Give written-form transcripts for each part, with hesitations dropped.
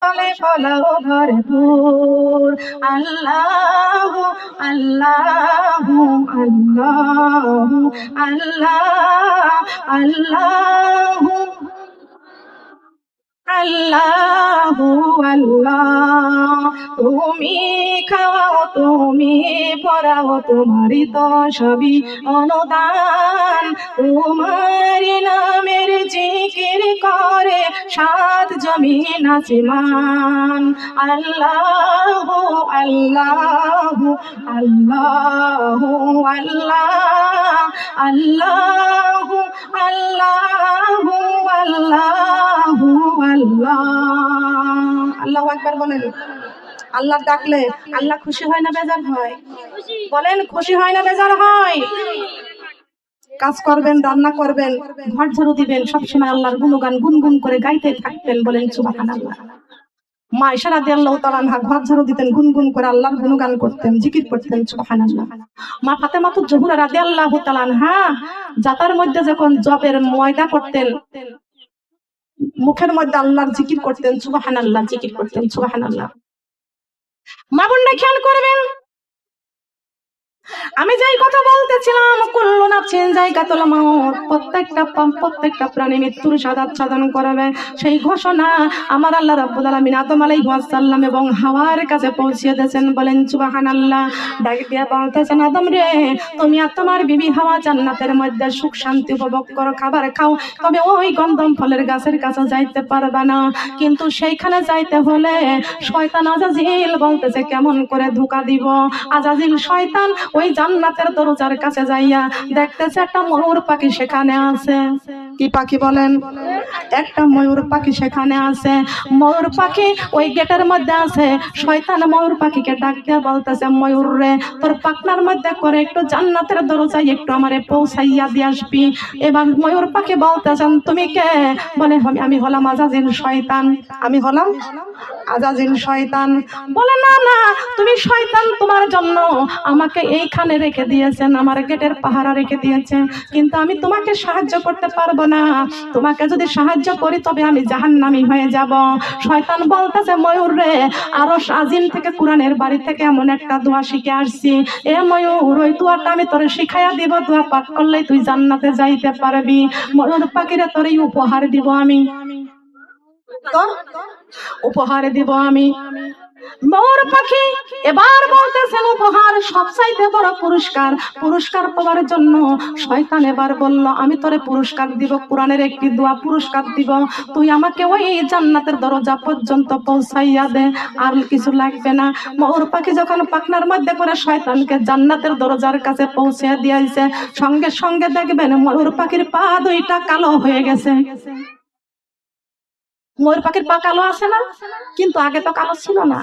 ফসলে ফলাও ভরপুর। আল্লাহু আল্লাহু আল্লাহু আল্লাহ আল্লাহু আল্লাহু আল্লাহ। তুমি খাওয়াও তুমি পড়াও তোমারই তো সবই অনুদান। তোমারই নামের জিকির করে সাত জমিন আসমান। আল্লাহু আল্লাহু আল্লাহু আল্লাহ আল্লাহু আল্লাহু আল্লাহু আল্লাহ। আল্লাহু আকবার বলেন। আল্লাহ ডাকলে আল্লাহ খুশি হয় না বেজার হয়? বলেন, খুশি হয় না বেজার হয়? কাজ করবেন, রান্না করবেন, ঘর ঝাড়ু দিবেন, সবসময় আল্লাহর গুণগান গুনগুন করে গাইতে থাকবেন। বলেন সুবহানাল্লাহ। মা আয়েশা রাদিয়াল্লাহু তাআলা আনহা ঘর ঝাড়ু দিতেন, গুনগুন করে আল্লাহর গুণগান করতেন, জিকির করতেন। সুবহানাল্লাহ। মা ফাতেমাতুজ জোহরা রাদিয়াল্লাহু তাআলা আনহা জাতার মধ্যে যখন জবের ময়দা করতেন, মুখের মধ্যে আল্লাহর জিকির করতেন, সুবহানাল্লাহ, জিকির করতেন, সুবহানাল্লাহ। মা বোনরা খেয়াল করবেন, আমি যাই কথা বলতেছিলাম, কুল্লু নাফসিন যায়কাতুল মাউত, প্রত্যেকটা প্রাণী মৃত্যুর সাধন করবে, সেই ঘোষণা আমার আল্লাহ রাব্বুল আলামিন আদম আলাইহিস সালাম এবং হাওয়ার কাছে পৌঁছে দিয়েছেন। বলেন সুবহানাল্লাহ। ডাক দিয়া বলতেছেন, আদম রে, তুমি আর তোমার বিবি হাওয়া জান্নাতের মধ্যে সুখ শান্তি উপভোগ করো, খাবার খাও, তবে ওই গন্ধম ফলের গাছের কাছে যাইতে পারবে না। কিন্তু সেইখানে যাইতে হলে শয়তান আজাজিল বলতেছে কেমন করে ধোঁকা দিব। আজাজিল শয়তান ওই জান্নাতের দরজার কাছে যাইয়া দেখতেছে একটা ময়ূর পাখি সেখানে আছে। কি পাখি বলেন? একটা ময়ূর পাখি সেখানে আছে। ময়ূর পাখি ওই গেটের মধ্যে আছে। শয়তান ময়ূর পাখিকে ডাক দিয়ে বলতেছে, ময়ূর রে, তোর পাখনার মধ্যে করে একটু জান্নাতের দরজায় একটু আমারে পৌঁছাইয়া দিয়ে আসবি। এবার ময়ূর পাখি বলতেছেন, তুমি কে? বলে, আমি হলাম আজাজিল শয়তান। আমি হলাম আজাজিল শয়তান। বলে, না না, তুমি শয়তান, তোমার জন্য আমাকে এইখানে রেখে দিয়েছেন, আমার গেটের পাহারা রেখে দিয়েছেন, কিন্তু আমি তোমাকে সাহায্য করতে পারবো না। তোমাকে যদি সাহায্য করি তবে আমি জাহান্নামী হয়ে যাব। শয়তান বলতেছে, ময়ূর রে, আরশ আজিম থেকে কোরআনের বাড়ি থেকে এমন একটা দোয়া শিখে আসছি, এ ময়ূর, ওই দোয়াটা আমি তোরে শিখাইয়া দিব, দোয়া পাঠ করলেই তুই জান্নাতে যাইতে পারবি। ময়ূর পাখিরে তোর এই উপহার দিব, আমি তোর উপহার দিব আমি। ময়ূর পাখি এবার বলতেছেন, উপহার সবচাইতে বড় পুরস্কার, পুরস্কার পাওয়ার জন্য শয়তান এবার বলল, আমি তোরে পুরস্কার দিব, কোরআনের একটি দোয়া পুরস্কার দিব, তুই আমাকে ওই জান্নাতের দরজা পর্যন্ত পৌঁছাইয়া দে, আর কিছু লাগবে না। ময়ূর পাখি যখন পাখনার মধ্যে করে শয়তানকে জান্নাতের দরজার কাছে পৌঁছে দিয়েছে, সঙ্গে সঙ্গে দেখবেন ময়ূর পাখির পা দুইটা কালো হয়ে গেছে। ময়ূর পাখির পা কালো আছে না? কিন্তু আগে তো কালো ছিল না।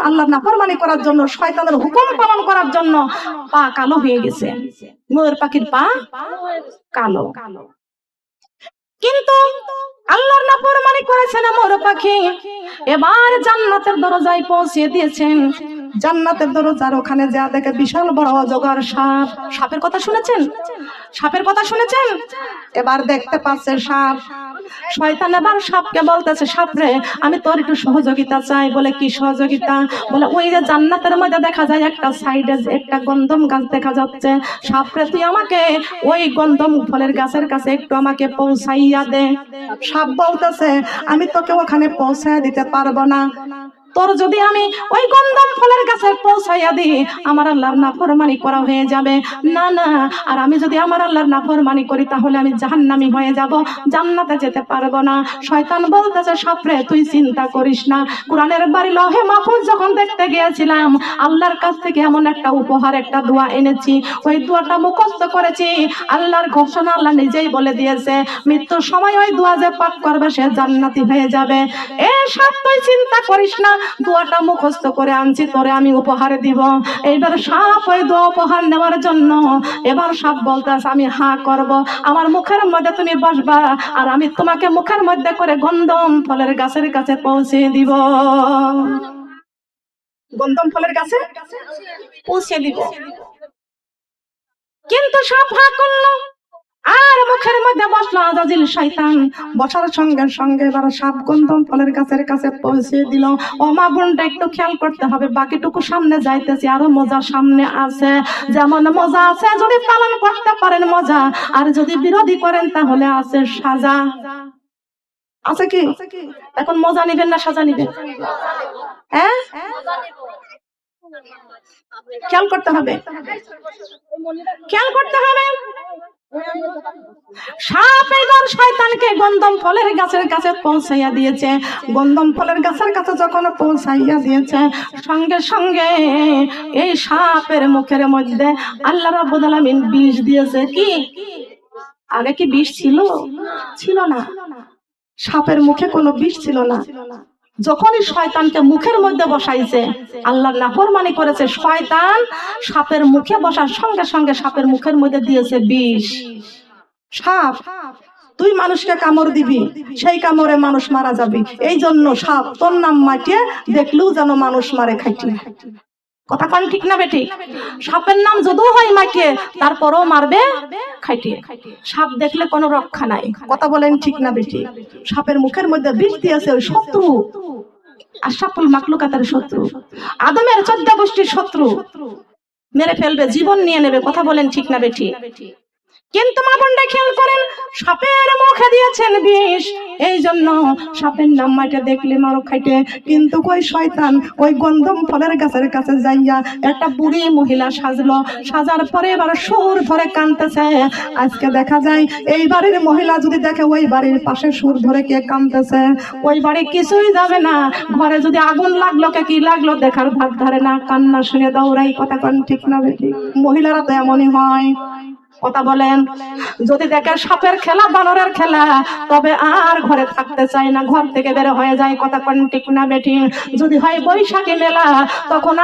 আল্লাহর নাফরমানি করার জন্য, শয়তানের হুকুম পালন করার জন্য পা কালো হয়ে গেছে। ময়ূর পাখির পা কালো। কিন্তু আল্লাহর নাফরমানি করেছে না ময়ূর পাখি, এবার জান্নাতের দরজায় পৌঁছে দিয়েছেন। জান্নাতের দরজার ওখানে যা দেখে বিশাল বড় অজগর সাপ। সাপের কথা শুনেছেন? সাপের কথা শুনেছেন? এবার দেখতে পাচ্ছে সাপ। শয়তান এবার সাপকে বলতেছে, সাপ রে, আমি তোর একটু সহযোগিতা চাই। বলে, কি সহযোগিতা? বলে, ওই যে জান্নাতের মধ্যে দেখা যায় একটা সাইডে একটা গন্ধম গাছ দেখা যাচ্ছে, সাপ রে, তুই আমাকে ওই গন্ধম ফলের গাছের কাছে একটু আমাকে পৌঁছাইয়া দে। সাপ বলতেছে, আমি তোকে ওখানে পৌঁছাইয়া দিতে পারবো না, তোর যদি আমি ওই গন্ধম ফলের কাছে পৌঁছাইয়া দিই আমার আল্লাহর নাফরমানি করা হয়ে যাবে। না না, আর আমি যদি আমার আল্লাহর নাফরমানি করি তাহলে আমি জাহান্নামী হয়ে যাব, জান্নাতে যেতে পারবো না। শয়তান বলতেছে, সাপরে, তুই চিন্তা করিস না, কোরআনের বাড়ি লহে মাহফুজ যখন দেখতে গিয়েছিলাম, আল্লাহর কাছ থেকে এমন একটা উপহার, একটা দোয়া এনেছি, ওই দোয়াটা মুখস্থ করেছি। আল্লাহর ঘোষণা আল্লাহ নিজেই বলে দিয়েছে, মৃত্যুর সময় ওই দোয়া যে পাঠ করবে সে জান্নাতি হয়ে যাবে। এ সাপ, তুই চিন্তা করিস না, দোয়াটা মুখস্থ করে আনছি, তোরে আমি উপহার দিব। এইবার সাপ ওই দোয়া উপহার নেওয়ার জন্য এবার সাপ বলতেছে, আমি হা করব, আমার মুখের মধ্যে তুমি বসবা, আর আমি তোমাকে মুখের মধ্যে করে গন্ধম ফলের গাছের কাছে পৌঁছে দিব। গন্ধম ফলের গাছে পৌঁছে দিব। কিন্তু সাপ হা করলো। আর মুখের মধ্যে বসলো আজাজিল শয়তান। বসার সঙ্গে সঙ্গে এবার সাপ গন্ধম ফলের গাছের কাছে পৌঁছে দিল। ও মা বোনটা একটু খেয়াল করতে হবে, বাকিটুকু সামনে যাইতেছি, আরো মজা সামনে আছে। যেমন মজা আছে যদি পালন করতে পারেন মজা, আর যদি বিরোধী করেন তাহলে আছে সাজা। আছে কি? এখন মজা নিবেন না সাজা নিবেন? হ্যাঁ, খেয়াল করতে হবে, খেয়াল করতে হবে। সাপ এবার শয়তানকে গন্ধম ফলের গাছের কাছে পৌঁছাইয়া দিয়েছে। গন্ধম ফলের গাছের কাছে যখন পৌঁছাইয়া দিয়েছে, সঙ্গে সঙ্গে এই সাপের মুখের মধ্যে আল্লাহ রাব্বুল আলামিন বিষ দিয়েছে। কি আগে কি বিষ ছিল? ছিল না। সাপের মুখে কোনো বিষ ছিল না। যখনই শয়তানকে মুখের মধ্যে বসাইছে, আল্লাহর নাফরমানি করেছে, শয়তান সাপের মুখে বসার সঙ্গে সঙ্গে সাপের মুখের মধ্যে দিয়েছে বিষ। সাপ তুই মানুষকে কামড় দিবি, সেই কামড়ে মানুষ মারা যাবে। এই জন্য সাপ তোর নাম মাটিয়ে দেখলেও যেন মানুষ মারে খাইটি। কথা কন ঠিক না বেটি? সাপের নাম যদিও হয় মাটিয়ে, তারপরও মারবে খাইটিয়ে। সাপ দেখলে কোনো রক্ষা নাই। কথা বলেন ঠিক না বেটি? সাপের মুখের মধ্যে বিষ দিয়েছে ওই শত্রু, আশরাফুল মাখলুকাতের শত্রু, আদমের 14 গোষ্ঠীর শত্রু, মেরে ফেলবে, জীবন নিয়ে নেবে। কথা বলেন ঠিক না বেটি? কিন্তু মা বোনরা খেয়াল করেন, সাপের মুখে দিয়েছেন বিষ, এই জন্য সাপের নাম মাইটে দেখলে মারো খাইতে। কিন্তু কই শয়তান ওই গন্ধম ফলের গাছের কাছে যাইয়া একটা বুড়ি মহিলা সাজলো। সাজার পরে এবার সুর ধরে কাঁদতেছে। আজকে দেখা যায় এই বাড়ির মহিলা যদি দেখে ওই বাড়ির পাশে সুর ধরে কে কাঁদতেছে, ওই বাড়ি কিছুই যাবে না। ঘরে যদি আগুন লাগলো কে কি লাগলো দেখার ভাত ধরে না, কান্না শুনে দৌড়াই। কথা কন ঠিক না বেটি? মহিলারা তো এমনই হয়। কথা বলেন, যদি দেখে সাপের খেলা বানরের খেলা, তবে আর ঘরে থাকতে চায় না, ঘর থেকে বের হয়ে যায়। কথা কোন ঠিক না বেটি? যদি হয় বৈশাখী মেলা, তখন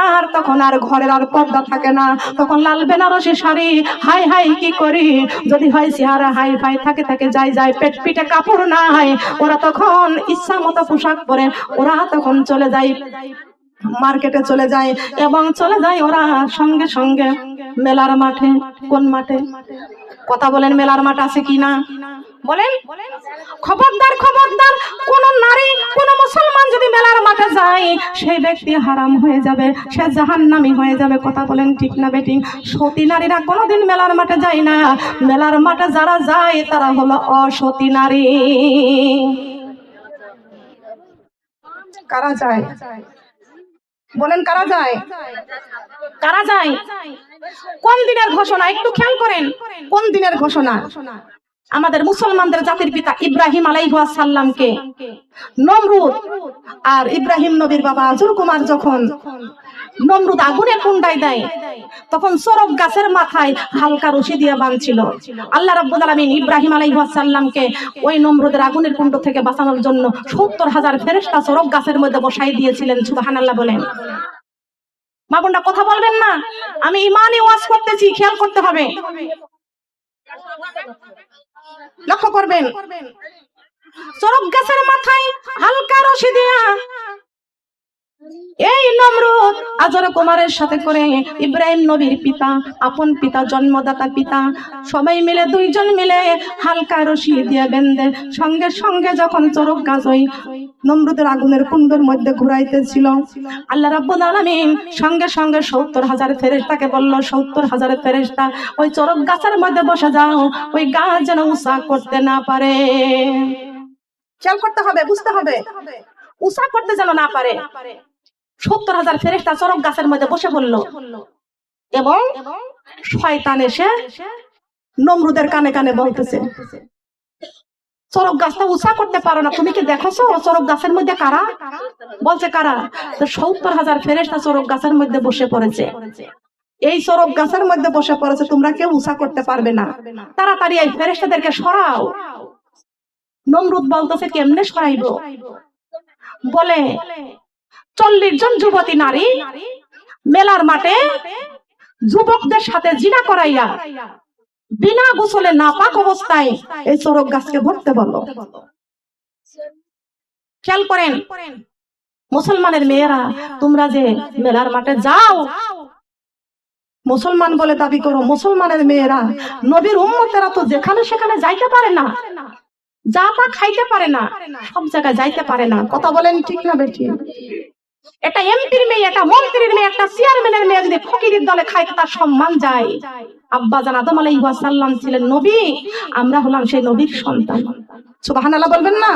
আর ঘরের আর পর্দা থাকে না, তখন লাল বেনারসি শাড়ি, হাই হাই কি করি। যদি হয় চেহারা হাই ফাই থাকে যায় পেট পিঠে কাপড় নাই, ওরা তখন ইচ্ছা মতো পোশাক পরে ওরা তখন চলে যায় মার্কেটে, চলে যায় এবং চলে যায় ওরা সঙ্গে সঙ্গে মেলার মাঠে। কোন মাঠে? কথা বলেন, মেলার মাঠ আছে কি না বলেন? খবরদার খবরদার, কোন নারী কোন মুসলমান যদি মেলার মাঠে যায়, সেই ব্যক্তি হারাম হয়ে যাবে, সে জাহান্নামী হয়ে যাবে। কথা বলেন ঠিক না বেটি? সতী নারীরা কোনোদিন মেলার মাঠে যায় না। মেলার মাঠে যারা যায় তারা হলো অসতী নারী। কারা যায় বলেন? কারা যায়? কারা যায়? কোন দিনের ঘোষণা একটু খেয়াল করেন। কোন দিনের ঘোষণা? আমাদের মুসলমানদের জাতির পিতা ইব্রাহিম আলাইহিস সালামকে নমরুদ আর ইব্রাহিম নবীর বাবা আজুর কুমার যখন নমরুদ আগুনের কুণ্ডায় দেয়, তখন সরব গাছের মাথায় হালকা রশি দিয়ে বাঁধছিল। আল্লাহ রাব্বুল আলামিন ইব্রাহিম আলাইহিস সালামকে ওই নমরুদের আগুনের কুণ্ড থেকে বাঁচানোর জন্য 70,000 ফেরেশতা সরব গাছের মধ্যে বসাই দিয়েছিলেন। সুবহানাল্লাহ বলেন। মা বোনরা কথা বলবেন না, আমি ইমানি ওয়াজ করতেছি, খেয়াল করতে হবে, লক্ষ্য করবেন। সরব গাছের মাথায় হালকা রশি দিয়া এই নমরুদ আজর কুমারের সাথে করে ইব্রাহিম নবীর পিতা, আপন পিতা, জন্মদাতা পিতা, সবাই মিলে দুইজন মিলে হালকা রশি দিয়ে বেঁধে সঙ্গে সঙ্গে যখন চরক গাছ ওই নমরুদের আগুনের কুণ্ডের মধ্যে ঘুরাইতেছিল, আল্লাহ রাব্বুল আলামিন সঙ্গে সঙ্গে 70,000 ফেরেশতাকে বলল, 70,000 ফেরেশতা ওই চরক গাছের মধ্যে বসে যাও, ওই গাছ যেন উঁচা করতে না পারে। খেয়াল করতে হবে, বুঝতে হবে, উঁচা করতে যেন না পারে। 70,000 ফেরেশতা চরক গাছের মধ্যে বসে পড়ল এবং শয়তান এসে নমরুদের কানে কানে বলতেছে, চরক গাছটা উঁচা করতে পারো না, তুমি কি দেখছো চরক গাছের মধ্যে কারা? বলছে কারা? তো 70,000 ফেরেশতা চরক গাছের মধ্যে বসে পড়েছে। এই চরক গাছের মধ্যে বসে পড়েছে, তোমরা কেউ উঁচা করতে পারবে না, তাড়াতাড়ি এই ফেরেশতাদেরকে সরাও। নমরুদ বলতেছে, কেমনে সরাইবো? বলে 40 জন যুবতী নারী মেলার মাঠে যুবকদের সাথে জিনা করাইয়া বিনা গোসলে নাপাক অবস্থায় এই চরক গাছকে ধরতে বলল। খেয়াল করেন, মুসলমানের মেয়েরা তোমরা যে মেলার মাঠে যাও, মুসলমান বলে দাবি করো, মুসলমানের মেয়েরা নবীর উম্মতেরা তো যেখানে সেখানে যাইতে পারে না, যা তা খাইতে পারে না, সব জায়গায় যাইতে পারে না। কথা বলেন ঠিক না বেঠিক? এটা এমপির মেয়ে, এটা মন্ত্রীর মেয়ে, একটা চেয়ারম্যানের মেয়ে যদি ফকিরের দলে খাইতে তার সম্মান যায়। আব্বাজান আদম আলাইহিস সালাম ছিলেন নবী, আমরা হলাম সেই নবীর সন্তান। সুবহানাল্লাহ বলবেন না?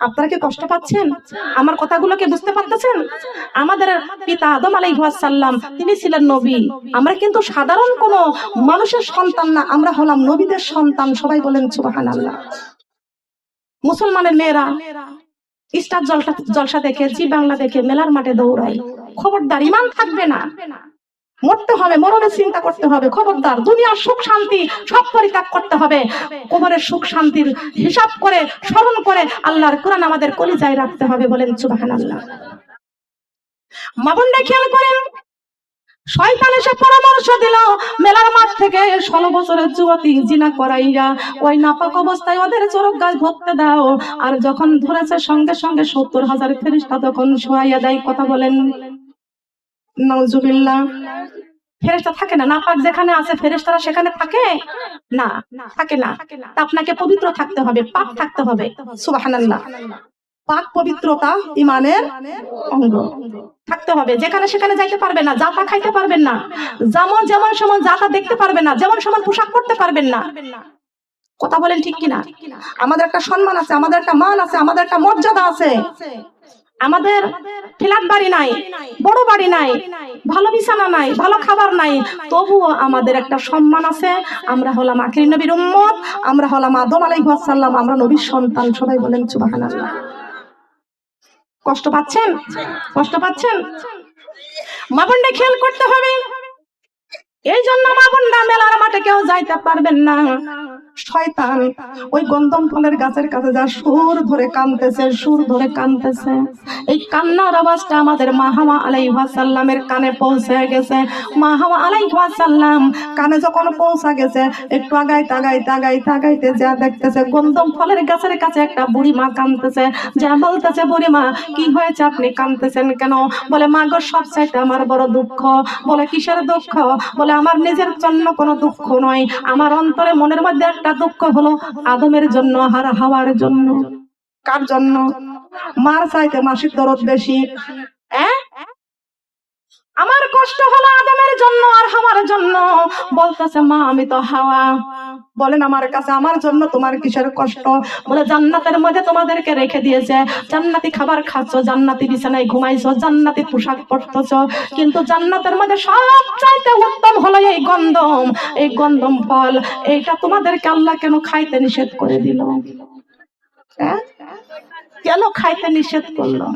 আপনারা কি কষ্ট পাচ্ছেন? আমার কথাগুলো কি বুঝতে পারতেছেন? আমাদের পিতা আদম আলাইহিস সালাম তিনি ছিলেন নবী, আমরা কিন্তু সাধারণ কোনো মানুষের সন্তান না, আমরা হলাম নবীদের সন্তান। সবাই বলেন সুবহানাল্লাহ। মুসলমানের মেয়েরা স্টার জলসা দেখে, জি বাংলা দেখে মেলার মাঠে দৌড়ায়। খবরদার, ইমান থাকবে না, মরতে হবে, মরণের চিন্তা করতে হবে। খবরদার, দুনিয়ার সুখ শান্তি সব পরিত্যাগ করতে হবে। কবরের সুখ শান্তির হিসাব করে, স্মরণ করে আল্লাহর কোরআন আমাদের কলিজায় রাখতে হবে। বলেন সুবহানাল্লাহ। মা বোনরা খেয়াল করেন, শয়তান এসে পরামর্শ দিল মেলার মাঠ থেকে 16 বছরের যুবতী জিনা করাইয়া ওই নাপাক অবস্থায় ওদের চরক গাছ ধরতে দাও। আর যখন ধরেছে সঙ্গে সঙ্গে 70,000 ফেরেশতা তখন শোয়াইয়া দেয়। কথা বলেন নাউজুবিল্লাহ। ফেরেশতা থাকে না? নাপাক যেখানে আছে ফেরেশতারা সেখানে থাকে না, থাকে না। আপনাকে পবিত্র থাকতে হবে, পাক থাকতে হবে। সুবহানাল্লাহ। পাক পবিত্রতা ইমানের অঙ্গ থাকতে হবে। যেখানে সেখানে যাইতে পারবে না, যা তা খাইতে পারবেন না, যেমন সময় যা তা দেখতে পারবেন না, যেমন সময় পোশাক পরতে পারবেন না। কথা বলেন ঠিক কিনা? আমাদের একটা সম্মান আছে, আমাদের একটা মান আছে, আমাদের একটা মর্যাদা আছে। আমাদের ফ্ল্যাট বাড়ি নাই, বড় বাড়ি নাই, ভালো বিছানা নাই, ভালো খাবার নাই, তবুও আমাদের একটা সম্মান আছে। আমরা হলাম আখির নবীর উম্মত, আমরা হলাম আদম আলাইহিস সালাম, আমরা নবীর সন্তান। সবাই বলেন সুবহানাল্লাহ। কষ্ট পাচ্ছেন? কষ্ট পাচ্ছেন? মা বোনরা খেয়াল করতে হবে। এই জন্য মা বোনরা মেলার মাঠে কেউ যাইতে পারবেন না। শয়তান ওই গন্ধম ফলের গাছের কাছে যা সুর ধরে কাঁদতেছে, সুর ধরে কাঁদতেছে। এই কান্নার আওয়াজটা আমাদের মা হাওয়া আলাইহিস সালামের কানে পৌঁছে গেছে। মা হাওয়া আলাইহিস সালাম কানে যখন পৌঁছা গেছে, একটু আগাইতে যা দেখতেছে গন্ধম ফলের গাছের কাছে একটা বুড়ি মা কাঁদতেছে। যা বলতেছে, বুড়ি মা কি হয়েছে, আপনি কাঁদতেছেন কেন? বলে, মা গো, সব চাইতে আমার বড় দুঃখ। বলে, কিসের দুঃখ? বলে, আমার নিজের জন্য কোনো দুঃখ নয়, আমার অন্তরে মনের মধ্যে একটা দুঃখ হলো আদমের জন্য আর হাওয়ার জন্য। কার জন্য? মার চাইতে মাসির দরদ বেশি। আমার কষ্ট হলো আদমের জন্য আর হাওয়ার জন্য। বলতেছে, মা আমি তো হাওয়া। বলেন, আমার কাছে আমার জন্য তোমার কিসের কষ্ট? বলে, জান্নাতের মধ্যে তোমাদেরকে রেখে দিয়েছে, জান্নাতি খাবার খাচ্ছ, জান্নাতি বিছানায় ঘুমাইছো, জান্নাতি পোশাক পরতেছো, কিন্তু জান্নাতের মধ্যে সবচাইতে উত্তম হলো এই গন্ধম ফল। এইটা তোমাদেরকে আল্লাহ কেন খাইতে নিষেধ করে দিল? কেন খাইতে নিষেধ করলো?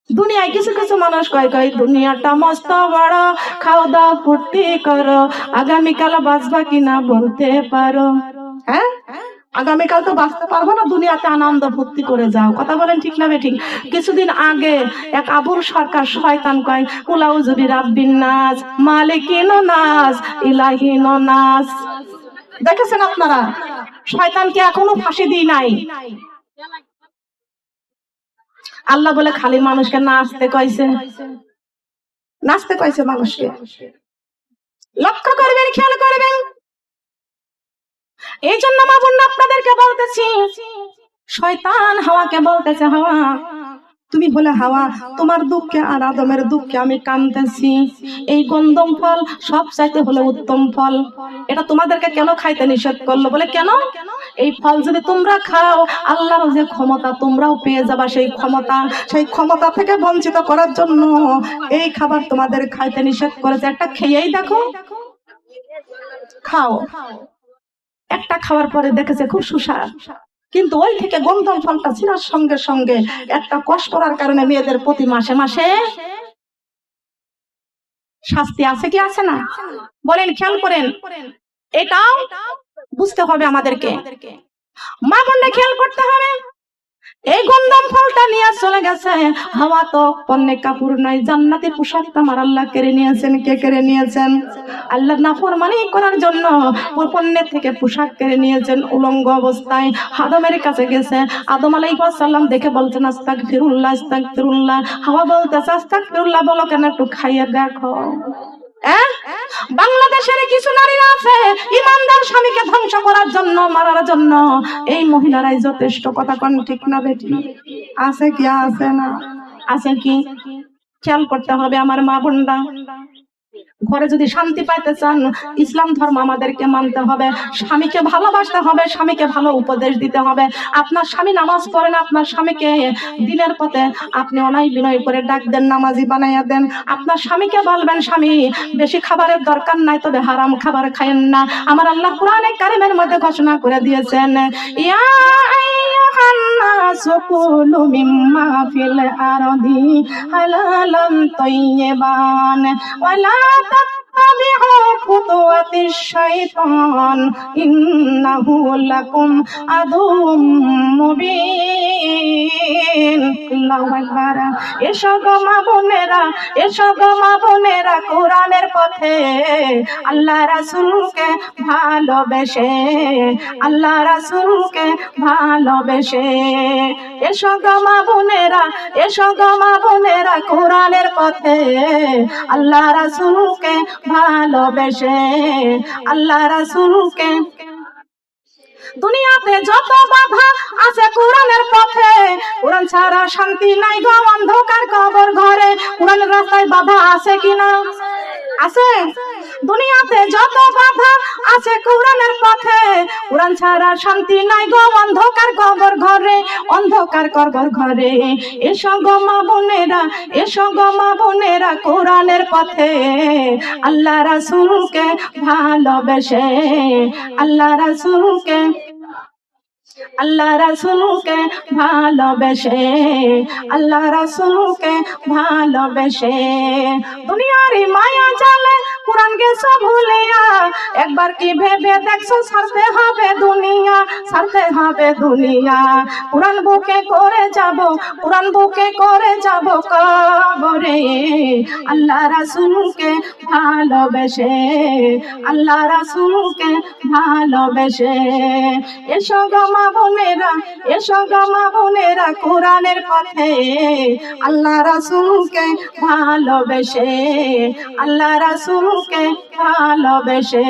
দুনিয়ায় কিছু কিছু মানুষ কয় দুনিয়াটা মস্ত বড়, খাওয়া দাওয়া ফুর্তি করো, আগামীকাল বাঁচবা কিনা বলতে পারো। আগামীকাল তো বাঁচতে পারবো না, দুনিয়াতে আনন্দ ফুর্তি করে যাও। কথা বলেন ঠিক না বেঠিক? কিছুদিন আগে এক আবুল সরকার শয়তান কয় কুলাউযু বিরাব্বিন নাস মালিকিন নাস ইলাহিন নাস। দেখেছেন আপনারা? শয়তানকে এখনো ফাঁসি দিই নাই। আল্লাহ বলে খালি মানুষকে নাচতে কইছে, মানুষকে। লক্ষ্য করবেন, খেয়াল করবেন। এই জন্য মা বোন আপনাদেরকে বলতেছি, শয়তান হাওয়াকে বলতেছে, হাওয়া তুমি বলে হাওয়া, তোমার দুঃখে আর আদমের দুঃখে আমি কাঁদতেছি। এই গন্ধম ফল সব চাইতে হলো উত্তম ফল, এটা তোমাদেরকে কেন খাইতে নিষেধ করলো? বলে, কেন? এই ফল যদি তোমরা খাও, আল্লাহর যে ক্ষমতা তোমরাও পেয়ে যাবা, সেই ক্ষমতা থেকে বঞ্চিত করার জন্য এই খাবার তোমাদের খাইতে নিষেধ করেছে। একটা খেয়েই দেখো, খাও। একটা খাওয়ার পরে দেখেছে খুব সুস্বাদ, কিন্তু ওই থেকে গন্ধম ফলটা ছিঁড়ার সঙ্গে সঙ্গে একটা কষ্ট করার কারণে মেয়েদের প্রতি মাসে মাসে শাস্তি আছে কি আছে না? বলেন, খেয়াল করেন। এটাও বুঝতে হবে আমাদেরকে, মা বোনরা খেয়াল করতে হবে। এই গন্ধম ফলটা নিয়ে চলে গেছে হাওয়া, তো পণ্যে কাপড় নাই, জান্নাতি পোশাকটা আমার আল্লাহ কেড়ে নিয়েছেন। কে কেড়ে নিয়েছেন? আল্লাহ নাফরমানি করার জন্য পণ্যের থেকে পোশাক কেড়ে নিয়েছেন। উলঙ্গ অবস্থায় আদমের কাছে গেছে। আদম আলাইহিস সালাম দেখে বলছেন, আস্তাগফিরুল্লাহ আস্তাগফিরুল্লাহ। হাওয়া বলতেছে, আস্তাগফিরুল্লাহ বলো কেন? একটু খাইয়ে দেখো। বাংলাদেশের কিছু নারীরা আছে ইমানদার স্বামীকে ধ্বংস করার জন্য, মারার জন্য। এই মহিলারাই যথেষ্ট। কথা কোন ঠিক না বেটি? আছে কি? আছে না? আছে কি? খেয়াল করতে হবে আমার মা বোনরা। ঘরে যদি শান্তি পাইতে চান, ইসলাম ধর্ম আমাদেরকে মানতে হবে, স্বামীকে ভালোবাসতে হবে, স্বামীকে ভালো উপদেশ দিতে হবে। আপনার স্বামী নামাজ পড়েন, আপনার স্বামীকে দিনের পথে আপনি অনাই বিনয় করে ডাক দেন, নামাজি বানাইয়া দেন। আপনার স্বামীকে বলবেন, স্বামী বেশি খাবারের দরকার নাই, তবে হারাম খাবার খায়েন না। আমার আল্লাহ কোরআনে কারিমের মধ্যে ঘোষণা করে দিয়েছেন, ইয়া আইয়ুহান নাসু কুলু মিম্মা ফিল আরদি হালালান তাইয়্যিবান ওয়ালা তাত্তাবিউ খুতুওয়াতিশ শাইতান ইন্নাহু লাকুম আদুউম মুবিন। আল্লাহু আকবার। এসো গো মা বোনেরা, এসো গো মা বোনেরা, কোরআনের পথে আল্লাহ রাসূলকে ভালোবেসে, আল্লাহ রাসূলকে ভালোবেসে। এসো গো মা বোনেরা, এসো গো মা বোনেরা, কোরআনের পথে আল্লাহ রাসূলকে ভালোবেসে, আল্লাহ রাসূলকে। দুনিয়াতে যত বাধা আছে কোরআনের পথে, কোরআন ছাড়া শান্তি নাই গো অন্ধকার কবর ঘরে। কোরআনের রাস্তায় বাধা আছে কিনা? আছে। দুনিয়াতে যত বাধা আছে কোরআনের পথে, কোরআন ছাড়া শান্তি নাই গো অন্ধকার কবর ঘরে, অন্ধকার কবর ঘরে। এসো গো মা বোনেরা, এসো গো মা বোনেরা, কোরআনের পথে আল্লাহ রাসূলকে ভালোবেসে, আল্লাহ রাসূলকে, আল্লাহ রাসূলকে ভালোবেসে, আল্লাহ রাসূলকে ভালোবেসে। দুনিয়ার মায়া জালে কোরআন গেছো ভুলিয়া, একবার কি ভেবে দেখছো ছাড়তে হবে দুনিয়া, ছাড়তে হবে দুনিয়া। কোরআন বুকে করে যাব, কোরআন বুকে করে যাব কবরে, আল্লাহ রাসূলকে ভালোবেসে, আল্লাহ রাসূলকে ভালোবেসে। এসো গো মা বোনেরা, এসো গো মা বোনেরা, কোরআনের পথে আল্লাহ রাসূলকে ভালোবেসে, আল্লাহ রাসূলকে ভালোবেসে।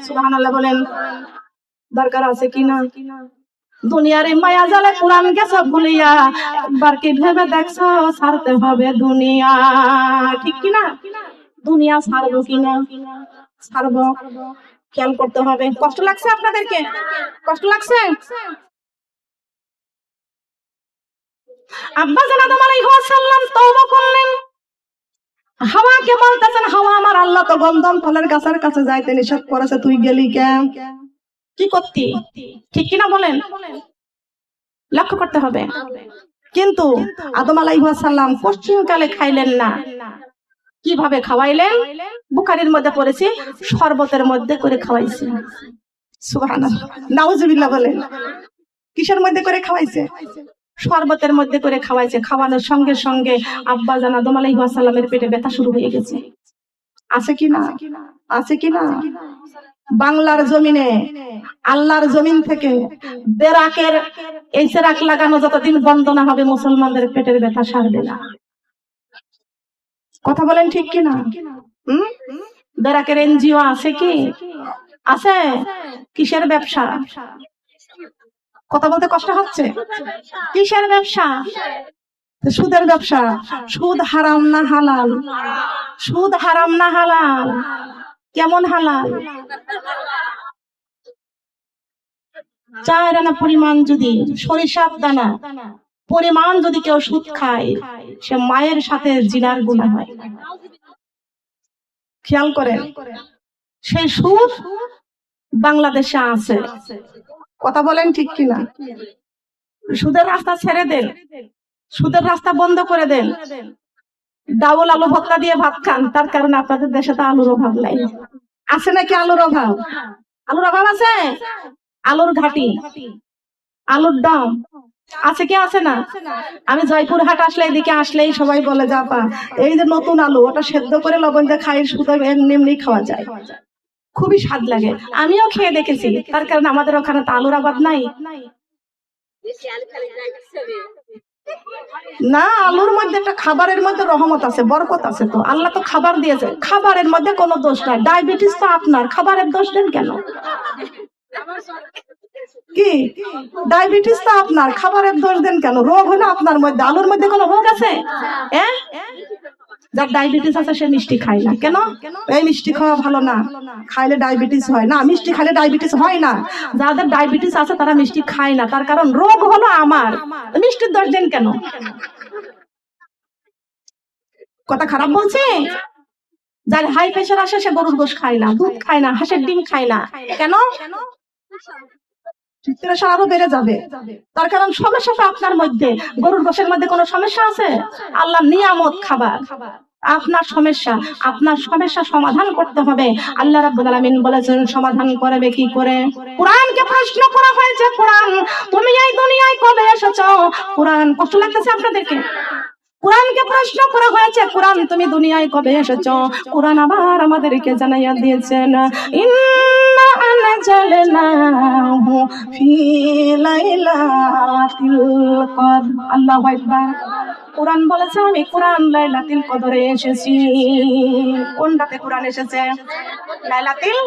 সুবহানাল্লাহ বলেন। দরকার আছে কিনা? দুনিয়ার মায়া জালে কোরআন গেছো ভুলিয়া, একবার কি ভেবে দেখছো ছাড়তে হবে দুনিয়া, ঠিক কিনা? দুনিয়া ছাড়বো কিনা? ছাড়বো। খেয়াল করতে হবে। কষ্ট লাগছে আপনাদেরকে? কষ্ট লাগছে? আব্বা জান আদম আলাইহিস সালাম তওবা করলেন, হাওয়াকে বলতেছেন, হাওয়া আমার আল্লাহ তো গন্ধম ফলের গাছের কাছে যাইতে নিষেধ করেছে, তুই গেলি কেন? কি করতি? ঠিক কিনা বলেন? লক্ষ্য করতে হবে। কিন্তু আদম আলাইহিস সালাম পশ্চিমকালে খাইলেন না। কিভাবে খাওয়াইলেন? বুখারীর মধ্যে পড়েছে, শরবতের মধ্যে করে খাওয়াইছে। সুবহানাল্লাহ, নাউজুবিল্লাহ বলেন। কিসের মধ্যে করে খাওয়াইছে? শরবতের মধ্যে করে খাওয়াইছে। খাওয়ানোর সঙ্গে সঙ্গে আব্বা জান আদম আলাইহিস সালামের পেটে ব্যথা শুরু হয়ে গেছে। আছে কিনা? আছে কিনা? বাংলার জমিনে, আল্লাহর জমিন থেকে বেরাকের এই সেরাক লাগানো যতদিন বন্ধ না হবে, মুসলমানদের পেটের ব্যথা সারবে না। কথা বলেন ঠিক কিনা? বেরাকের এনজিও আছে কি? আছে। কিসের ব্যবসা? কথা বলতে কষ্ট হচ্ছে। কিসের ব্যবসা? সুদের ব্যবসা। সুদ হারাম না হালাল? সুদ হারাম না হালাল? কেমন হালাল? 4 আনা পরিমাণ যদি, সরিষার দানা পরিমাণ যদি কেউ সুদ খায়, সে মায়ের সাথে জিনার গুনাহ হয়। খেয়াল করেন, সেই সুদ বাংলাদেশে আছে। কথা বলেন ঠিক কিনা? সুদের রাস্তা ছেড়ে দেন, সুদের রাস্তা বন্ধ করে দেন, ডাবল আলু ভর্তা দিয়ে ভাত খান। তার কারণে আপনাদের দেশে তো আলুর অভাব নাই। আছে নাকি আলুর অভাব? আলুর অভাব আছে? আলুর ঘাটি, আলুর দাম আছে কি আছে না? আমি জয়পুরহাট আসলে, এদিকে আসলেই সবাই বলে, যাপা এই যে নতুন আলু, ওটা সেদ্ধ করে লবণ দিয়ে খাই, শুধু এমনি খাওয়া যায়, খুবই স্বাদ লাগে। আমিও খেয়ে দেখেছি। তার কারণে আমাদের ওখানে তো আলুর আবাদ নাই। না, আলুর মধ্যে একটা খাবারের মধ্যে রহমত আছে, বরকত আছে। তো আল্লাহ তো খাবার দিয়েছে, খাবারের মধ্যে কোনো দোষ নাই। ডায়াবেটিস তো আপনার, খাবারের দোষ দেন কেন? কি ডায়াবেটিস তো আপনার, খাবারের দোষ দেন কেন? রোগ হলো আপনার মধ্যে, আলুর মধ্যে কোনো রোগ আছে? যার ডায়াবেটিস আছে সে মিষ্টি খায় না কেন? এই মিষ্টি খাওয়া ভালো না, খাইলে ডায়াবেটিস হয় না। মিষ্টি খাইলে ডায়াবেটিস হয় না। যাদের ডায়াবেটিস আছে তারা মিষ্টি খায় না, তার কারণ রোগ হলো আমার। মিষ্টির দোষ দেন কেন? কথা খারাপ বলছে? যার হাই প্রেশার আসে সে গরুর গোশ খায় না, দুধ খায় না, হাঁসের ডিম খায় না কেন? প্রেশার আরো বেড়ে যাবে। তার কারণ সমস্যাটা আপনার মধ্যে। গরুর গোশের মধ্যে কোনো সমস্যা আছে? আল্লাহ নিয়ামত খাবার। আপনার সমস্যা, আপনার সমস্যা সমাধান করতে হবে। আল্লাহ রাব্বুল আলামিন বলেছেন সমাধান করবে কি করে? কোরআনকে প্রশ্ন করা হয়েছে, কোরআন তুমি এই দুনিয়ায় কবে এসেছো? কোরআন, কষ্ট লাগতেছে আপনাদেরকে? কোরআনকে প্রশ্ন করা হয়েছে, কোরআন তুমি দুনিয়ায় কবে এসেছো? কোরআন আবার আমাদেরকে জানাইয়া দিয়েছেন ইন্না আনজালনাহু ফি লাইলাতিল কদর। আল্লাহু আকবার। কোরআন বলেছে আমি কোরআন লাইলাতুল কদরে এসেছি। কোন রাতে কোরআন এসেছে? লাইলাতুল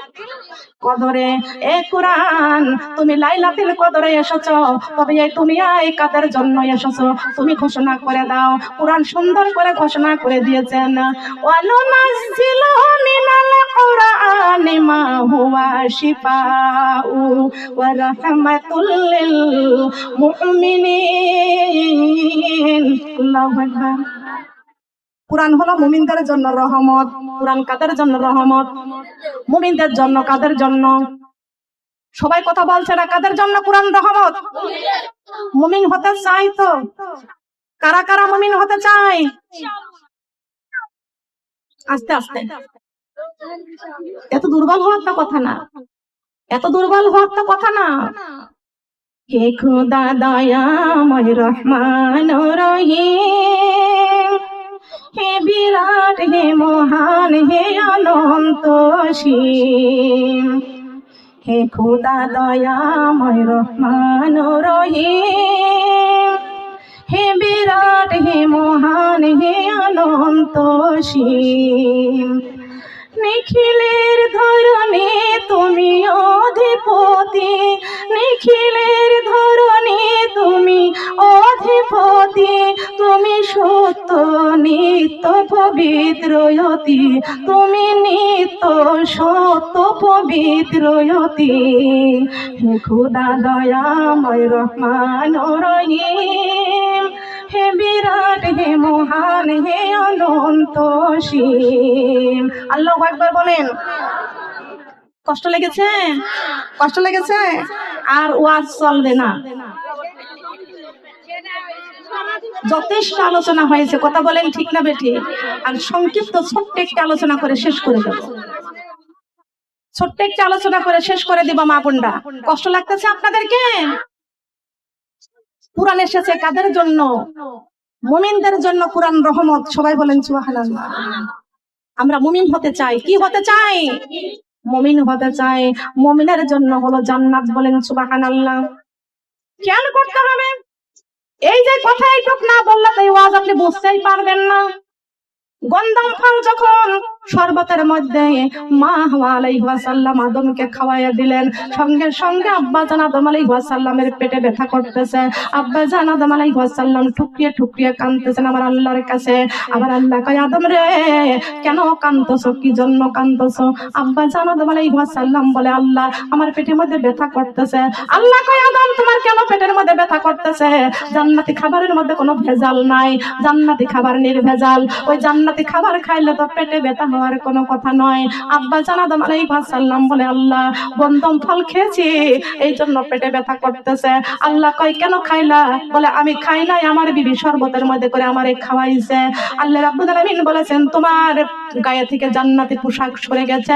কদরে। এ কোরআন তুমি লাইলাতুল কদরে এসেছো, তবে এই দুনিয়ায় কাদের জন্য এসেছো তুমি ঘোষণা করে দাও। কোরআন সুন্দর করে ঘোষণা করে দিয়েছেন ওয়ানুনাজ্জিলু মিনাল কুরআনি মা হুয়া শিফাউ ওয়া রাহমাতুল লিল মুমিনিন। আল্লাহু আকবার। কোরআন হলো মুমিনদের জন্য রহমত। কোরআন কাদের জন্য রহমত? মুমিনদের জন্য। কাদের জন্য? সবাই কথা বলছে না। কাদের জন্য কোরআন রহমত? মুমিন হতে চাই তো? কারা কারা মুমিন হতে চায়? আস্তে আস্তে। এত দুর্বল হওয়ার তো কথা না, এত দুর্বল হওয়ার তো কথা না। হে খোদা দয়াময় রহমান রহিম, হে বিরাট, হে মহান, হে অনন্ত অসীম। হে খোদা দয়াময় রহমান রহিম, হে বিরাট, হে মহান, হে অনন্ত অসীম। নিখিলের ধরণী তুমি অধিপতি, নিখিলের ধরণী তুমি অধিপতি। তুমি সত্য নিত্য পবিত্রয়তি, তুমি নিত্য সত্য পবিত্রয়তি। হে খোদা দয়াময় রহমান রহিম, হে বিরাট, হে মহান, হে অনন্ত অসীম। আল্লাহু আকবার বলেন। কষ্ট লেগেছে? কষ্ট লেগেছে? আর ওয়াজ চলবে না, যথেষ্ট আলোচনা হয়েছে। কথা বলেন ঠিক না বেঠিক? আর সংক্ষিপ্ত ছোট্ট একটা আলোচনা করে শেষ করে দেব, ছোট্ট একটা আলোচনা করে শেষ করে দিব। মা বোনরা, কষ্ট লাগতেছে আপনাদেরকে? কোরআন এসেছে কাদের জন্য? মুমিনদের জন্য কোরআন রহমত। সবাই বলেন সুবহানাল্লাহ। আমরা মুমিন হতে চাই। কি হতে চাই? মুমিন হতে চাই। মুমিনের জন্য হলো জান্নাত। বলেন সুবহানাল্লাহ। খেয়াল করতে হবে, এই যে কথা এইটুক না বললে তো এই ওয়াজ আপনি বুঝতেই পারবেন না। গন্ধম ফল যখন শরবতের মধ্যে মা হাওয়া আলাইহিস সালাম আদমকে খাওয়াইয়া দিলেন, সঙ্গে সঙ্গে আব্বা জান আদম আলাইহিস সালামের পেটে ব্যথা করতেছে। আব্বা জান আদম আলাইহিস সালাম ঠুকরিয়ে ঠুকরিয়ে কাঁদতেছেন আমার আল্লাহর কাছে। আমার আল্লাহ কয় আদম রে, কেন কাঁদতেছো? কি জন্য কাঁদতেছো? আব্বা জান আদম আলাইহিস সালাম বলে আল্লাহ আমার পেটের মধ্যে ব্যথা করতেছে। আল্লাহ কয় আদম তোমার কেন পেটের মধ্যে ব্যথা করতেছে? জান্নাতি খাবারের মধ্যে কোনো ভেজাল নাই, জান্নাতি খাবার নির্ভেজাল। ওই জান্নাতি খাবার খাইলে তো পেটে ব্যথা হওয়ার কোনো কথা নয়। আব্বা জান আদম আলাইহিস সালাম বলে আল্লাহ গন্ধম ফল খেয়েছি এই জন্য পেটে ব্যথা করতেছে। আল্লাহ কয় কেন খাইলা? বলে আমি খাই নাই, আমার বিবি শরবতের মধ্যে করে আমারে খাওয়াইছে। আল্লাহ রাব্বুল আলামিন বলেছেন তোমার গায়ে থেকে জান্নাতি পোশাক সরে গেছে।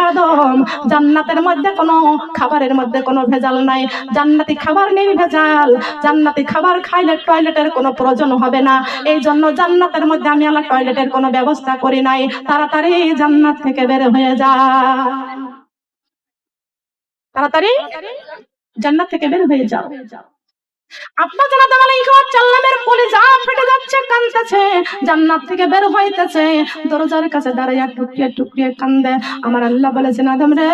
আদম, জান্নাতের মধ্যে কোনো খাবারের মধ্যে কোনো ভেজাল নাই, জান্নাতি খাবার নির্ভেজাল। জান্নাতি খাবার খাইলে টয়লেটের কোনো প্রয়োজন হবে না। এই জন্য জান্নাতের মধ্যে আমি আল্লাহ টয়লেটের কোনো ব্যবস্থা করি নাই। তাড়াতাড়ি জান্নাত থেকে বের হয়ে যা, তাড়াতাড়ি জান্নাত থেকে বের হয়ে যাও। আব্বা জান আদম আলাইহিস সালামের কলিজা ফেটে যাচ্ছে। জান্নাত থেকে বের হইতেছে, দরজার কাছে দাঁড়াইয়া টুকরিয়ে টুকরিয়ে কান্দে। আমার আল্লাহ বলেছেন, আদম রে,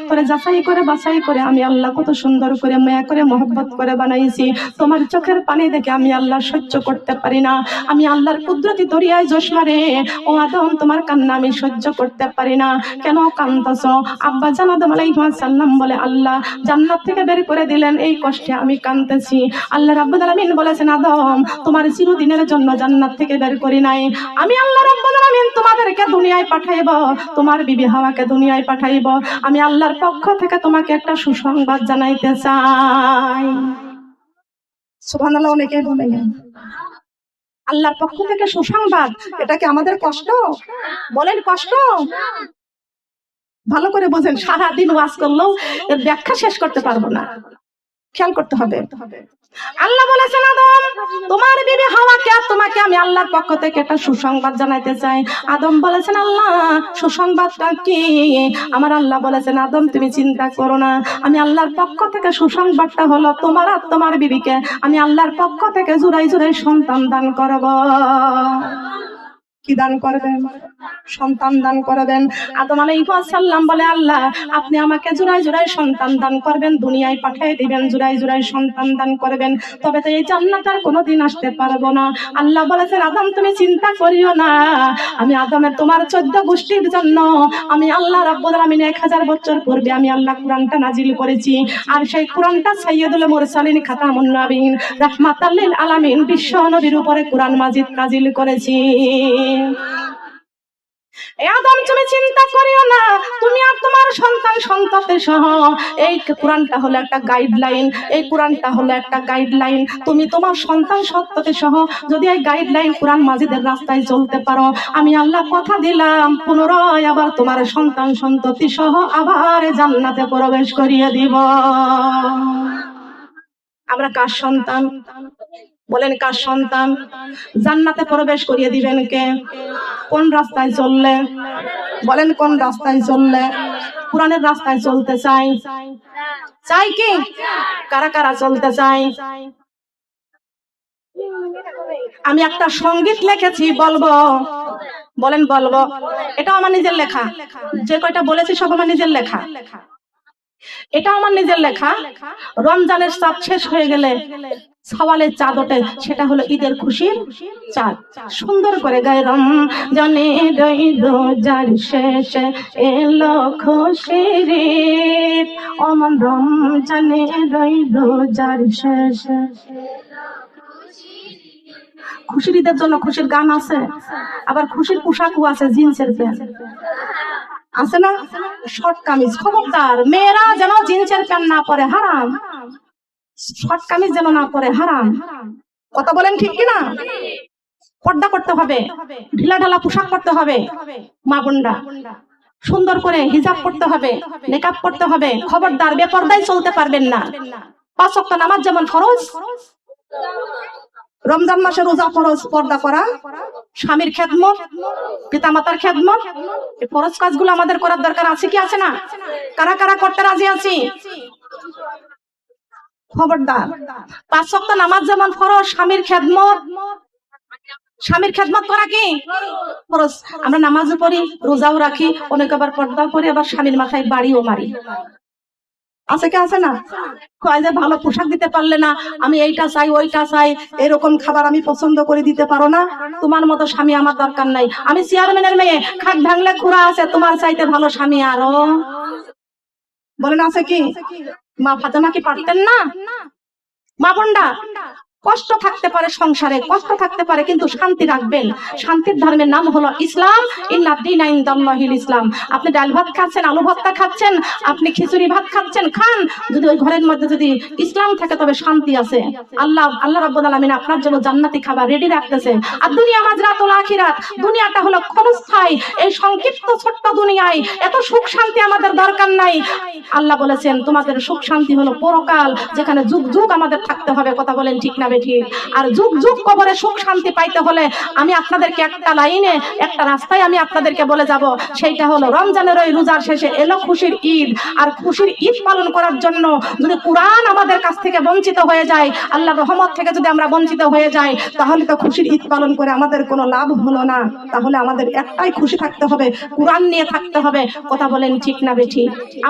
তোরে যাচাই করে বাছাই করে আমি আল্লাহ কত সুন্দর করে মায়া করে মহব্বত করে বানাইছি। তোমার চোখের পানি দেখে আমি আল্লাহ সহ্য করতে পারি না। আমি আল্লাহর কুদরতি দরিয়ায় জোশ মারে, ও আদম তোমার কান্না আমি সহ্য করতে পারি না, কেন কাঁদতেছ? আব্বা জান আদম আলাইহিস সালাম বলে, আল্লাহ জান্নাত থেকে বের করে দিলেন, এই কষ্টে আমি কাঁদতেছি। আল্লাহ রাব্বুল আলামিন বলেছেন, আদম তোমার চিরদিনের জন্য জান্নাত থেকে বের করি নাই, আমি আল্লাহ রাব্বুল আলামিন তোমাদেরকে দুনিয়ায় পাঠাইব, তোমার বিবি হাওয়াকে দুনিয়ায় পাঠাইব। আমি আল্লাহর পক্ষ থেকে তোমাকে একটা সুসংবাদ জানাইতে চাই। সুবহানাল্লাহ, অনেকেই বলে আল্লাহর পক্ষ থেকে সুসংবাদ, এটা কি আমাদের কষ্ট? বলেন কষ্ট? ভালো করে বোঝেন, সারাদিন ওয়াজ করলেও এর ব্যাখ্যা শেষ করতে পারবো না, খেয়াল করতে হবে। আল্লাহ বলেছেন, আদম তোমার বিবি হাওয়াকে আর তোমাকে আমি আল্লাহর পক্ষ থেকে একটা সুসংবাদ জানাইতে চাই। আদম বলেছেন, আল্লাহ সুসংবাদটা কি? আমার আল্লাহ বলেছেন, আদম তুমি চিন্তা করো না, আমি আল্লাহর পক্ষ থেকে সুসংবাদটা হলো তোমার আর তোমার বিবিকে আমি আল্লাহর পক্ষ থেকে জুড়াই জুড়াই সন্তান দান করব। কি দান করবেন? সন্তান দান করবেন। আদম আলাইহিস সালাম বলে, আল্লাহ আপনি আমাকে জোড়ায় জোড়ায় সন্তান দান করবেন, দুনিয়ায় পাঠিয়ে দিবেন, জোড়ায় জোড়ায় সন্তান দান করবেন, তবে তো এই জান্নাত আর কোনোদিন আসতে পারবো না। আল্লাহ বলেছেন, আদম তুমি চিন্তা করিও না, আমি আদমের তোমার 14 গোষ্ঠীর জন্য আমি আল্লাহ রাব্বুল আলামিন 1000 বছর পূর্বে আমি আল্লাহ কোরআনটা নাজিল করেছি। আর সেই কোরআনটা সাইয়্যিদুল মুরসালিন খাতামুন নবীন রাহমাতাল লিল আলামিন বিশ্ব নবীর উপরে কোরআন মাজিদ নাজিল করেছি। আদম তুমি চিন্তা করিও না, তুমি আর তোমার সন্তান সন্ততি সহ, এই কোরআনটা হলো একটা গাইডলাইন, এই কোরআনটা হলো একটা গাইডলাইন। তুমি তোমার সন্তান সন্ততি সহ যদি এই গাইডলাইন কোরআন মাজিদের রাস্তায় চলতে পারো, আমি আল্লাহ কথা দিলাম পুনরায় আবার তোমার সন্তান সন্ততি সহ আবার জান্নাতে প্রবেশ করিয়ে দিব। আমরা কার সন্তান? বলেন কার সন্তান? জান্নাতে প্রবেশ করিয়ে দিবেন কে? কোন রাস্তায় চললে? বলেন কোন রাস্তায় চললে? কোরআনের রাস্তায় চলতে চাই। চাই কি? কারা কারা চলতে চাই? আমি একটা সঙ্গীত লিখেছি, বলবো? বলেন বলবো? এটা আমার নিজের লেখা, যে কয়টা বলেছি সব আমার নিজের লেখা। এটা আমার নিজের লেখা। রমজানের চাঁদ শেষ হয়ে গেলে সওয়ালের চাঁদ ওঠে, সেটা হলো ঈদের খুশির চাঁদ। সুন্দর করে গায়, রমজানে রোজার শেষে এলো খুশির ঈদ, অমন রমজানে রোজার শেষে। খুশির ঈদের জন্য খুশির গান আছে, আবার খুশির পোশাকও আছে, জিন্সের প্যান্ট আছে না, শর্ট কামিজ। খবরদার, মেয়েরা যেন জিন্সের প্যান্ট না পরে, হারাম। শর্ট কামিজ যেন না পরে, হারাম। কথা বলেন ঠিক কিনা? পর্দা করতে হবে, ঢিলা ঢালা পোশাক করতে হবে। মা বোনরা সুন্দর করে হিজাব পড়তে হবে, মেকআপ করতে হবে। খবরদার, বেপরদায় চলতে পারবেন না। 5 ওয়াক্ত নামাজ যেমন ফরজ, রমজান মাসে রোজা ফরজ, পর্দা করা, স্বামীর খেদমত, পিতামাতার খেদমত, এই ফরজ কাজগুলো আমাদের করার দরকার আছে কি আছে না? কারা কারা করতে রাজি আছি? খবরদার, 5 ওয়াক্ত নামাজ যেমন ফরজ, স্বামীর খেদমত, স্বামীর খেদমত করা কি ফরজ। আমরা নামাজও পড়ি, রোজাও রাখি, অনেক আবার পর্দাও করি, আবার স্বামীর মাথায় বাড়িও মারি। আছে কি আছে না? কয় যে ভালো পোশাক দিতে পারলে না, আমি এইটা চাই ওইটা চাই, এরকম খাবার আমি পছন্দ করে দিতে পারো না, তোমার মতো স্বামী আমার দরকার নাই, আমি চেয়ারম্যানের মেয়ে, খাট ভাঙলে খুঁড়া আছে, তোমার চাইতে ভালো স্বামী আরো। বলেন আছে কি? মা ফাতেমা কি পারতেন না? মা বোনরা, কষ্ট থাকতে পারে সংসারে, কষ্ট থাকতে পারে, কিন্তু শান্তি রাখবেন। শান্তির ধর্মের নাম হলো ইসলাম। ইন্না দীনা ইনদাল্লাহিল ইসলাম। আপনি ডাল ভাত খাচ্ছেন, আলু ভর্তা খাচ্ছেন, আপনি খিচুড়ি ভাত খাচ্ছেন, খান, যদি ওই ঘরের মধ্যে যদি ইসলাম থাকে তবে শান্তি আছে। আল্লাহ রাব্বুল আলামিন আপনার জন্য জান্নাতি খাবার রেডি রাখতেছে। আর দুনিয়া মাজরাতুল আখিরাত, দুনিয়াটা হলো ক্ষণস্থায়ী। এই সংক্ষিপ্ত ছোট্ট দুনিয়ায় এত সুখ শান্তি আমাদের দরকার নাই। আল্লাহ বলেছেন তোমাদের সুখ শান্তি হলো পরকাল, যেখানে যুগ যুগ আমাদের থাকতে হবে। কথা বলেন ঠিক না? বেঠি? আর যুগ যুগ কবরে সুখ শান্তি পাইতে হলে আমি আপনাদেরকে একটা লাইনে, একটা রাস্তায় আমি আপনাদেরকে বলে যাব, সেইটা হলো রমজানের ওই রোজার শেষে এলো খুশির ঈদ। আর খুশির ঈদ পালন করার জন্য যদি কোরআন আমাদের কাছ থেকে বঞ্চিত হয়ে যায়, আল্লাহর রহমত থেকে যদি আমরা বঞ্চিত হয়ে যাই, তাহলে তো খুশির ঈদ পালন করে আমাদের কোনো লাভ হলো না। তাহলে আমাদের একটাই খুশি থাকতে হবে, কোরআন নিয়ে থাকতে হবে। কথা বলেন ঠিক না বেঠি?